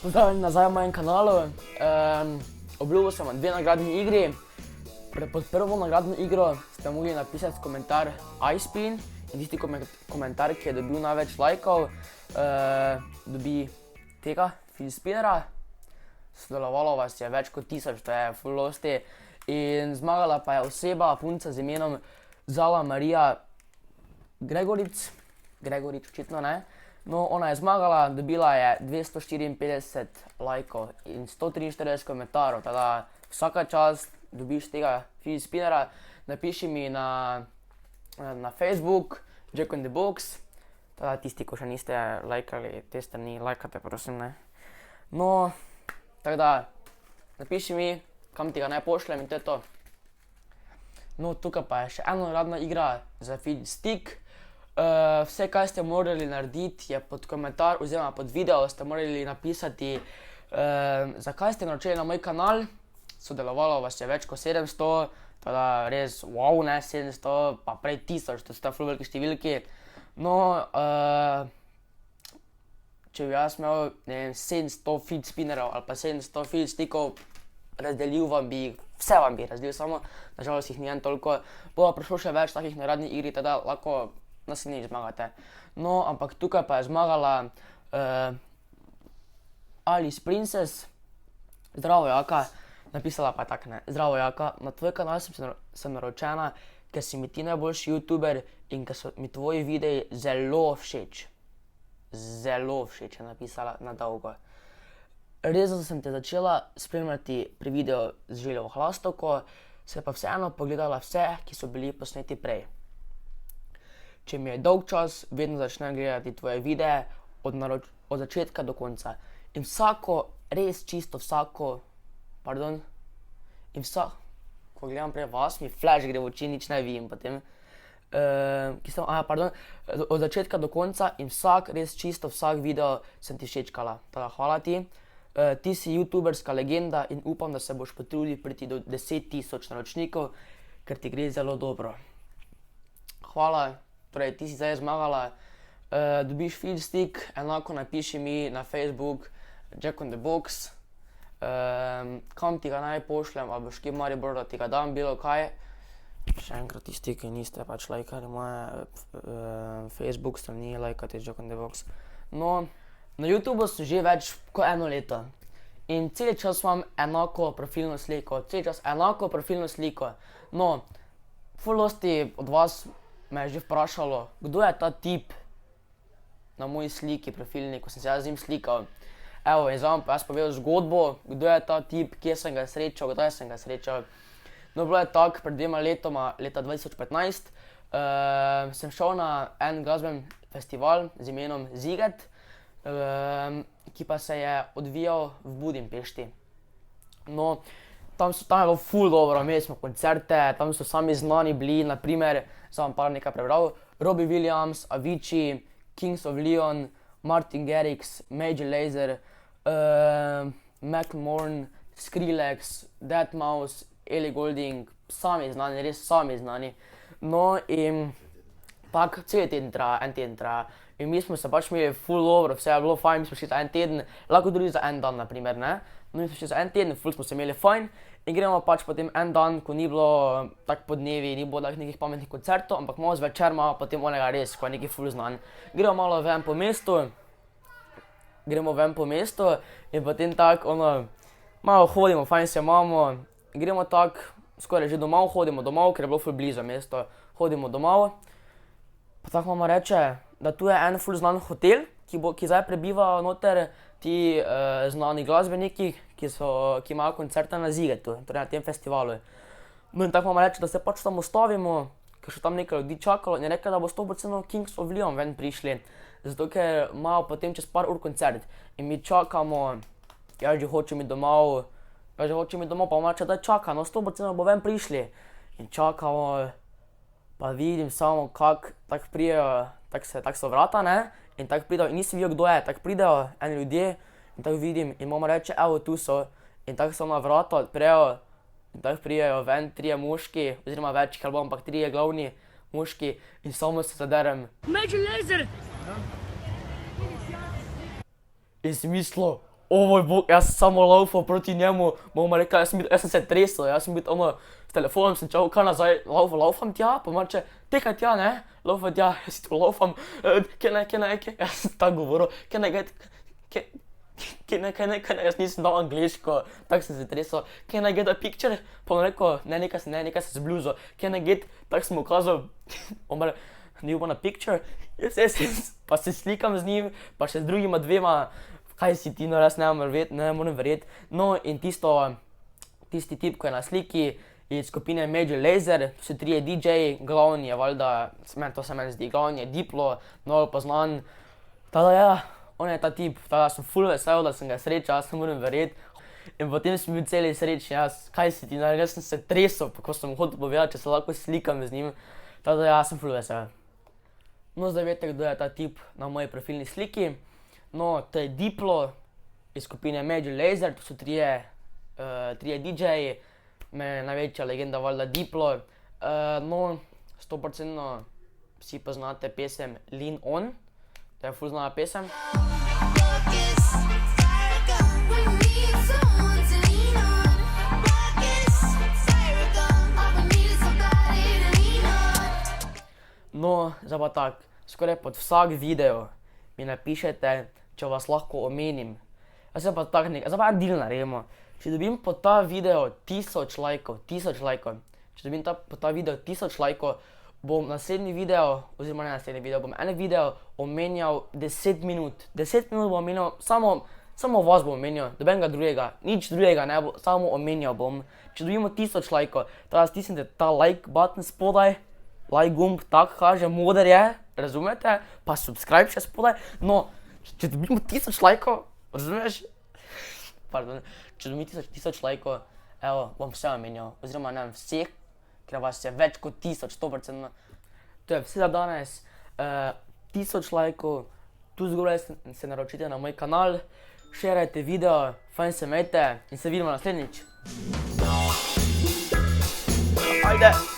Pozdravljeni nazaj v mojem kanalu. Obljubil sem vam 2 nagradni igri. Pod prvo nagradno igro ste mogli napisati komentar iSpin in tisti komentar, ki je dobil največ lajkov, dobi tega spinnera. Sodelovalo vas je več kot 1000, to je ful dosti. In zmagala pa je oseba, punca z imenom Zala Marija Gregorič, očitno ne. No, ona je zmagala, dobila je 254 lajkov in 143 komentarjev, teda vsaka čast dobiš tega spinnera. Napiši mi na Facebook, Jack in the Box, teda tisti, ko še niste lajkali te strani, lajkate prosim, ne. No, tako da, napiši mi, kam ti ga naj pošljem in to je to. No, tukaj pa je še ena nagradna igra za stick. Vse, kaj ste morali narediti, je pod komentar oziroma pod video ste morali napisati, zakaj ste naročili na moj kanal. Sodelovalo vas je več kot 700, teda res wow, ne, 700, pa prej 1000, to so ful veliki številki. No, če bi jaz imel, ne vem, 700 spinnerov ali pa 700 stickov, razdelil vam bi jih, vse vam bi razdelil, samo nažalost jih ni en toliko. Bo pa prišlo še več takih nagradnih igri, teda lahko nas nič zmagate. No, ampak tukaj pa je zmagala Alice Princess. Zdravo, Jaka. Napisala pa je tako, ne. Zdravo, Jaka. Na tvoj kanal sem naročena, ker si mi ti najboljši youtuber in ker so mi tvoji videi zelo všeč. Zelo všeč je napisala na dolgo. Res, da sem te začela spremljati pri videu z Željevo hlastovko, se pa vseeno pogledala vse, ki so bili posneti prej. Če mi je dolg čas, vedno začnem gledati tvoje videe od začetka do konca. In vsako, res čisto vsako, ko gledam prej vas, mi flash gre v oči, nič ne vidim potem. Od začetka do konca in res čisto vsak video sem ti všečkala. Teda hvala ti. Ti si youtuberska legenda in upam, da se boš potrudil priti do 10 000 naročnikov, ker ti gre zelo dobro. Hvala. Torej, ti si zdaj zmagala, dobiš stick, enako napiši mi na Facebook, Jack in the Box, kam ti ga naj pošljem, ali boš kje v Mariboru, da ti ga dam, bilo kaj. Še enkrat tisti, ki niste pač lajkali moje Facebook strani, lajkate Jack in the Box. No, na YouTubeu sem že več kot 1 leto in cel čas imam enako profilno sliko, No, ful dosti od vas me je že vprašalo, kdo je ta tip na moji sliki profilni, ko sem se jaz z njim slikal. Evo, in zdaj vam pa jaz povedal zgodbo, kdo je ta tip, kje sem ga srečal, kdaj sem ga srečal. No, bilo je tako, pred 2 letoma, leta 2015, sem šel na en glasbeni festival z imenom Ziget, ki pa se je odvijal v Budimpešti. No, tam je bilo ful dobro, imeli smo koncerte, tam so sami znani bili, na primer, sem vam par nekaj prebral, Robbie Williams, Avicii, Kings of Leon, Martin Garrix, Major Lazer, Macklemore, Skrillex, Deadmau5, Ellie Goulding, sami znani, res sami znani. No, in tako cel teden traja, en teden traja. In mi smo se pač imeli ful dobro, vse je bilo fajn, mi smo šli za en teden, lahko tudi za en dan, na primer, ne. No, mi smo šli za en teden, ful smo se imeli fajn in gremo pač potem en dan, ko ni bilo tako po dnevi, ni bilo nekih pametnih koncertov, ampak malo zvečer imamo potem onega res, ko je neki ful znan. Gremo malo ven po mestu in potem tako, malo hodimo, fajn se imamo, gremo tako, skoraj že domov, hodimo domov, ker je bilo ful blizu mesto, hodimo domov. Pa tako mama reče, da tu je en ful znan hotel, ki zdaj prebivajo noter ti znani glasbeniki, ki imajo koncerte na Zigetu, torej na tem festivalu. No in tako mama reče, da se pač tam ustavimo, ker še tam nekaj ljudi čakalo in je rekla, da bo 100% Kings of Leon ven prišli, zato ker imajo potem čez par ur koncert. In mi čakamo, jaz že hočem iti domov, pa mama reče, da čaka, no 100% bo ven prišli. In čakamo, pa vidim samo kako tako pridejo, tako so vrata, ne, in tako pridejo, in nisem videl, kdo je, tako pridejo eni ljudje in tako vidim in mama reče, evo, tu so, in tako so na vrata odprejo in tako pridejo ven 3 moški, oziroma več, ker bo, ampak 3 glavni moški in samo se zaderem. Major Lazer! In si mislil, ovoj bog, jaz sem samo laufal proti njemu, mama rekla, jaz sem se tresel, jaz sem bil ono, s telefonom sem čal, kaj nazaj, laufam tja, pa mače, tekaj tja, ne, laufam tja, jaz si to laufam, jaz sem tako govoril, jaz nisem dal angliško, tako sem se tresel, can I get a picture, pa on rekel, nekaj se zbluzil, can I get, tako sem mu ukazal, on rekel, do you want a picture, pa se slikam z njim, pa še z drugima dvema, kaj si ti, no, jaz ne morem verjeti. No, in tisti tip, ko je na sliki, iz skupine Major Lazer, to so 3 DJ-ji, glavni je valjda, to se meni zdi, glavni je Diplo, najbolj poznan. Tada ja, on je ta tip, tada sem ful vesel, da sem ga srečal, jaz ne morem verjeti. In potem sem bil celi srečni, kaj si ti, jaz sem se tresel, ko sem mu hotel povedati, če se lahko slikam z njim. Tada ja, sem ful vesel. No, zdaj veste, kdo je ta tip na moji profilni sliki. No, to je Diplo iz skupine Major Lazer, to so 3 DJ-ji, največja legenda valjda Diplo. No, 100% vsi poznate pesem Lean On, to je ful znana pesem. No, zdaj pa tak, skoraj pod vsak video mi napišete, če vas lahko omenim. Zdaj pa tak nekaj, zdaj pa deal naredimo. Če dobim pod ta video 1000 lajkov, če dobim pod ta video 1000 lajkov, bom naslednji video, oziroma ne naslednji video, bom en video omenjal 10 minut. 10 minut bom omenjal, samo vas bom omenjal, dobenega drugega, nič drugega ne bo, samo omenjal bom. Če dobimo 1000 lajkov, tada stisnite ta like button spodaj, like gumb, tak kaže, moder je, razumete? Pa subscribe še spodaj. No, če dobimo 1000 lajkov, razumeš? Pardon, če dobimo 1000 lajkov, evo, bom vse omenjal, oziroma ne vem, vseh, ker vas je več kot 1000, 100%. To je vse za danes, 1000 lajkov, tu zgoraj se naročite na moj kanal, šerajte video, fajn se imejte in se vidimo naslednjič. Ajde!